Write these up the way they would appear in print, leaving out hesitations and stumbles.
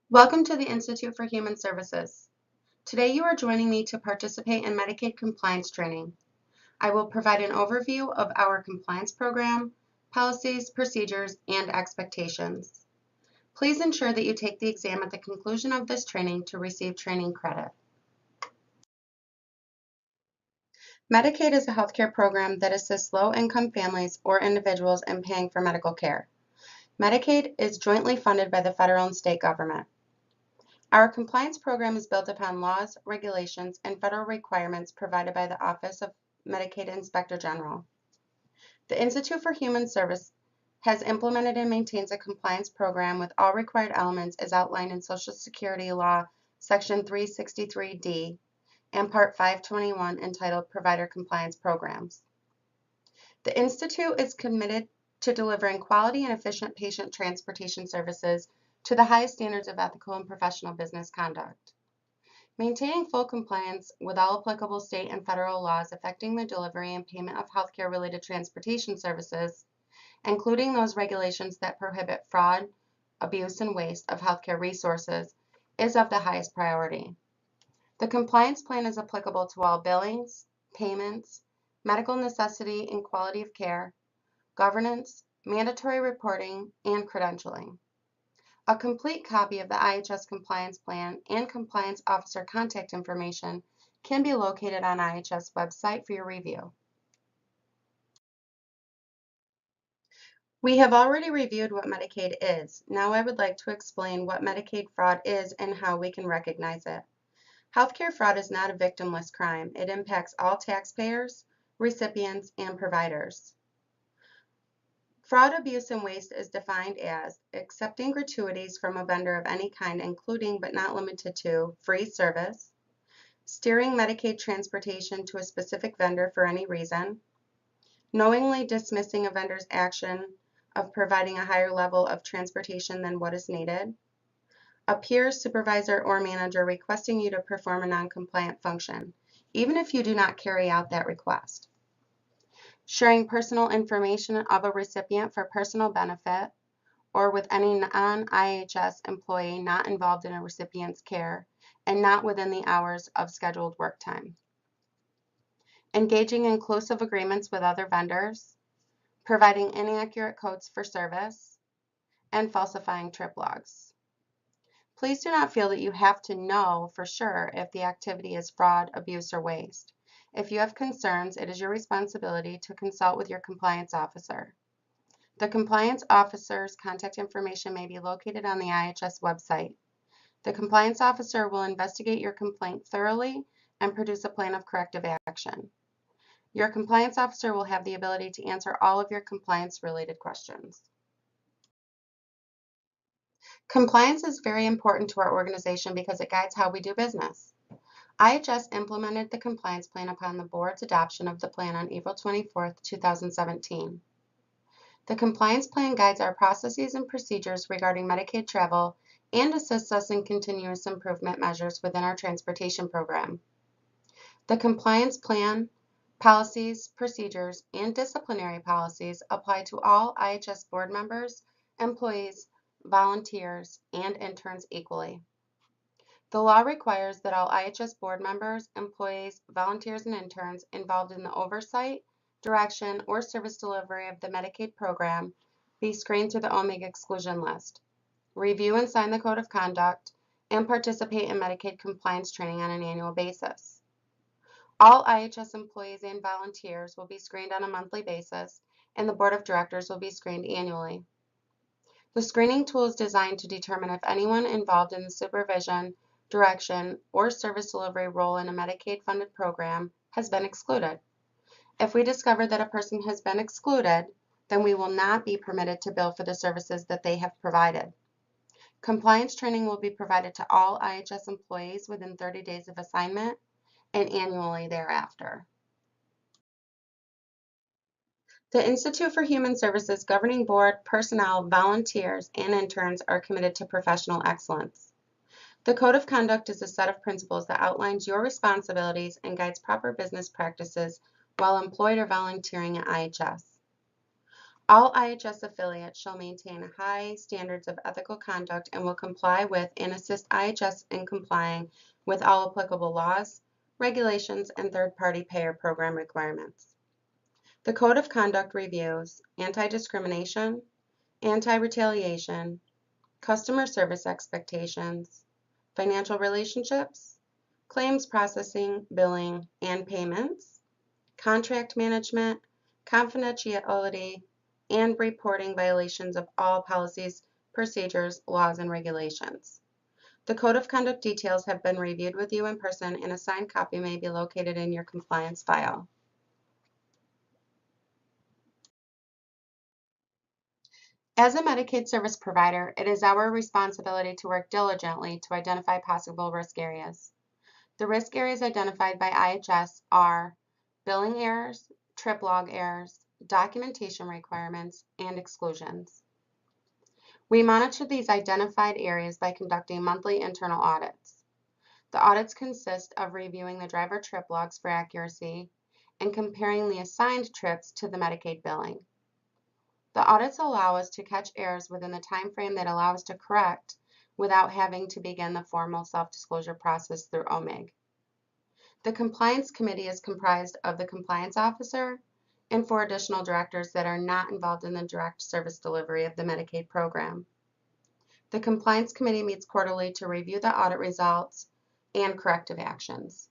Welcome to the Institute for Human Services. Today you are joining me to participate in Medicaid compliance training. I will provide an overview of our compliance program, policies, procedures, and expectations. Please ensure that you take the exam at the conclusion of this training to receive training credit. Medicaid is a healthcare program that assists low-income families or individuals in paying for medical care. Medicaid is jointly funded by the federal and state government. Our compliance program is built upon laws, regulations, and federal requirements provided by the Office of Medicaid Inspector General. The Institute for Human Service has implemented and maintains a compliance program with all required elements as outlined in Social Security Law, Section 363D, and Part 521 entitled Provider Compliance Programs. The Institute is committed to delivering quality and efficient patient transportation services to the highest standards of ethical and professional business conduct. Maintaining full compliance with all applicable state and federal laws affecting the delivery and payment of healthcare-related transportation services, including those regulations that prohibit fraud, abuse, and waste of healthcare resources, is of the highest priority. The compliance plan is applicable to all billings, payments, medical necessity and quality of care, governance, mandatory reporting, and credentialing. A complete copy of the IHS Compliance Plan and Compliance Officer contact information can be located on IHS website for your review. We have already reviewed what Medicaid is. Now I would like to explain what Medicaid fraud is and how we can recognize it. Healthcare fraud is not a victimless crime. It impacts all taxpayers, recipients, and providers. Fraud, abuse, and waste is defined as accepting gratuities from a vendor of any kind, including but not limited to free service, steering Medicaid transportation to a specific vendor for any reason, knowingly dismissing a vendor's action of providing a higher level of transportation than what is needed, a peer, supervisor, or manager requesting you to perform a non-compliant function, even if you do not carry out that request. Sharing personal information of a recipient for personal benefit or with any non-IHS employee not involved in a recipient's care and not within the hours of scheduled work time. Engaging in inclusive agreements with other vendors, providing inaccurate codes for service, and falsifying trip logs. Please do not feel that you have to know for sure if the activity is fraud, abuse, or waste. If you have concerns, it is your responsibility to consult with your compliance officer. The compliance officer's contact information may be located on the IHS website. The compliance officer will investigate your complaint thoroughly and produce a plan of corrective action. Your compliance officer will have the ability to answer all of your compliance-related questions. Compliance is very important to our organization because it guides how we do business. IHS implemented the compliance plan upon the board's adoption of the plan on April 24, 2017. The compliance plan guides our processes and procedures regarding Medicaid travel and assists us in continuous improvement measures within our transportation program. The compliance plan, policies, procedures, and disciplinary policies apply to all IHS board members, employees, volunteers, and interns equally. The law requires that all IHS board members, employees, volunteers, and interns involved in the oversight, direction, or service delivery of the Medicaid program be screened through the Omega exclusion list, review and sign the code of conduct, and participate in Medicaid compliance training on an annual basis. All IHS employees and volunteers will be screened on a monthly basis, and the board of directors will be screened annually. The screening tool is designed to determine if anyone involved in the supervision, direction, or service delivery role in a Medicaid-funded program has been excluded. If we discover that a person has been excluded, then we will not be permitted to bill for the services that they have provided. Compliance training will be provided to all IHS employees within 30 days of assignment and annually thereafter. The Institute for Human Services Governing Board, personnel, volunteers, and interns are committed to professional excellence. The Code of Conduct is a set of principles that outlines your responsibilities and guides proper business practices while employed or volunteering at IHS. All IHS affiliates shall maintain high standards of ethical conduct and will comply with and assist IHS in complying with all applicable laws, regulations, and third-party payer program requirements. The Code of Conduct reviews anti-discrimination, anti-retaliation, customer service expectations, financial relationships, claims processing, billing, and payments, contract management, confidentiality, and reporting violations of all policies, procedures, laws, and regulations. The Code of Conduct details have been reviewed with you in person, and a signed copy may be located in your compliance file. As a Medicaid service provider, it is our responsibility to work diligently to identify possible risk areas. The risk areas identified by IHS are billing errors, trip log errors, documentation requirements, and exclusions. We monitor these identified areas by conducting monthly internal audits. The audits consist of reviewing the driver trip logs for accuracy and comparing the assigned trips to the Medicaid billing. The audits allow us to catch errors within the time frame that allow us to correct without having to begin the formal self-disclosure process through OMIG. The Compliance Committee is comprised of the Compliance Officer and 4 additional directors that are not involved in the direct service delivery of the Medicaid program. The Compliance Committee meets quarterly to review the audit results and corrective actions.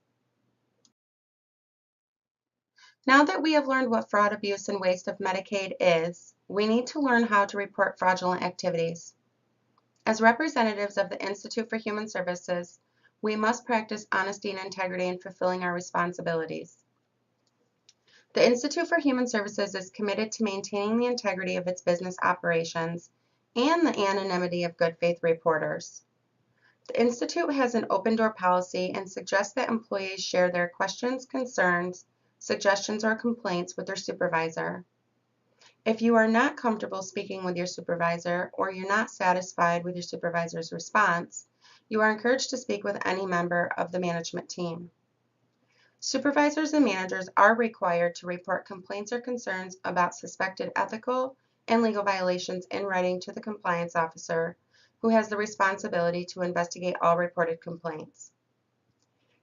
Now that we have learned what fraud, abuse, and waste of Medicaid is, we need to learn how to report fraudulent activities. As representatives of the Institute for Human Services, we must practice honesty and integrity in fulfilling our responsibilities. The Institute for Human Services is committed to maintaining the integrity of its business operations and the anonymity of good faith reporters. The Institute has an open door policy and suggests that employees share their questions, concerns, suggestions, or complaints with their supervisor. If you are not comfortable speaking with your supervisor or you're not satisfied with your supervisor's response, you are encouraged to speak with any member of the management team. Supervisors and managers are required to report complaints or concerns about suspected ethical and legal violations in writing to the compliance officer, who has the responsibility to investigate all reported complaints.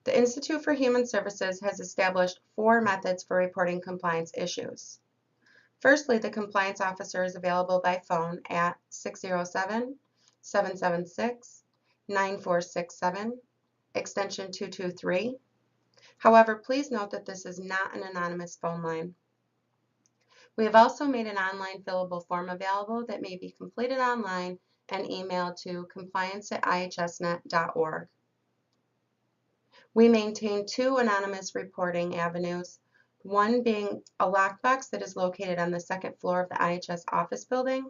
The Institute for Human Services has established 4 methods for reporting compliance issues. Firstly, the compliance officer is available by phone at 607-776-9467, extension 223. However, please note that this is not an anonymous phone line. We have also made an online fillable form available that may be completed online and emailed to compliance@ihsnet.org. We maintain 2 anonymous reporting avenues, one being a lockbox that is located on the 2nd floor of the IHS office building,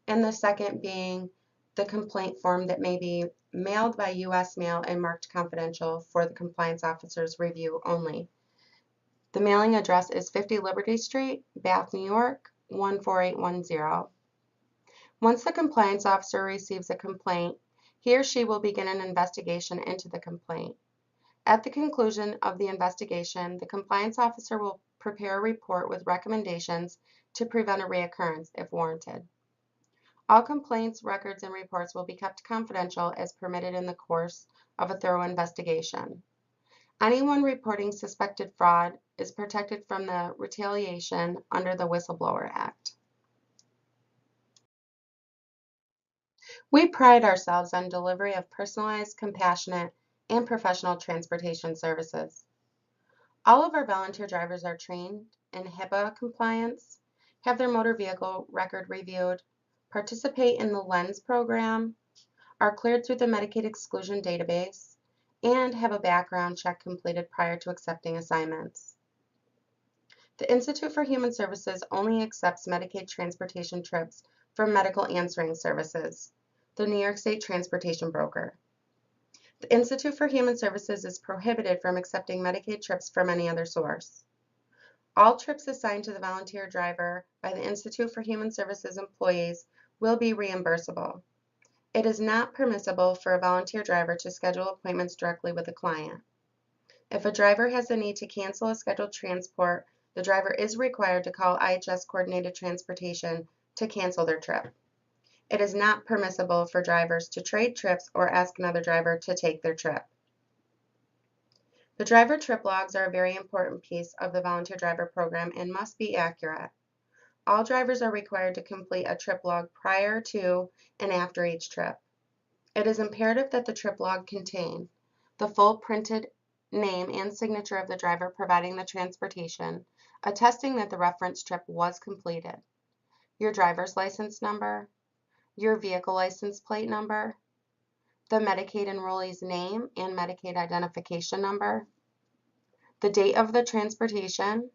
and the second being the complaint form that may be mailed by U.S. mail and marked confidential for the compliance officer's review only. The mailing address is 50 Liberty Street, Bath, New York, 14810. Once the compliance officer receives a complaint, he or she will begin an investigation into the complaint. At the conclusion of the investigation, the compliance officer will prepare a report with recommendations to prevent a reoccurrence if warranted. All complaints, records, and reports will be kept confidential as permitted in the course of a thorough investigation. Anyone reporting suspected fraud is protected from the retaliation under the Whistleblower Act. We pride ourselves on delivery of personalized, compassionate, and professional transportation services. All of our volunteer drivers are trained in HIPAA compliance, have their motor vehicle record reviewed, participate in the LENS program, are cleared through the Medicaid exclusion database, and have a background check completed prior to accepting assignments. The Institute for Human Services only accepts Medicaid transportation trips from Medical Answering Services, the New York State transportation broker. The Institute for Human Services is prohibited from accepting Medicaid trips from any other source. All trips assigned to the volunteer driver by the Institute for Human Services employees will be reimbursable. It is not permissible for a volunteer driver to schedule appointments directly with a client. If a driver has the need to cancel a scheduled transport The driver is required to call IHS Coordinated Transportation to cancel their trip. It is not permissible for drivers to trade trips or ask another driver to take their trip. The driver trip logs are a very important piece of the volunteer driver program and must be accurate. All drivers are required to complete a trip log prior to and after each trip. It is imperative that the trip log contain the full printed name and signature of the driver providing the transportation, attesting that the reference trip was completed, your driver's license number, your vehicle license plate number, the Medicaid enrollee's name and Medicaid identification number, the date of the transportation,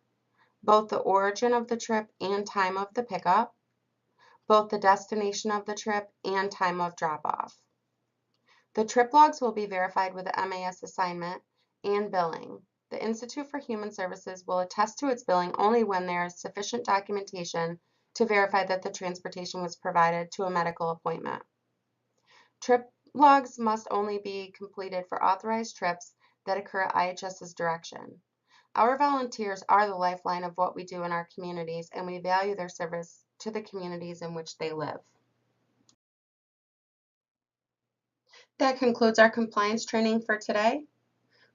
both the origin of the trip and time of the pickup, both the destination of the trip and time of drop-off. The trip logs will be verified with the MAS assignment and billing. The Institute for Human Services will attest to its billing only when there is sufficient documentation to verify that the transportation was provided to a medical appointment. Trip logs must only be completed for authorized trips that occur at IHS's direction. Our volunteers are the lifeline of what we do in our communities, and we value their service to the communities in which they live. That concludes our compliance training for today.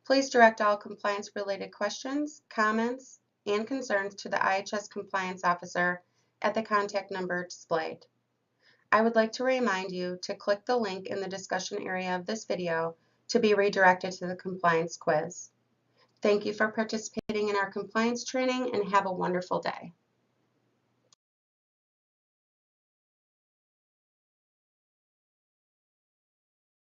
Please direct all compliance-related questions, comments, and concerns to the IHS Compliance Officer at the contact number displayed. I would like to remind you to click the link in the discussion area of this video to be redirected to the compliance quiz. Thank you for participating in our compliance training and have a wonderful day.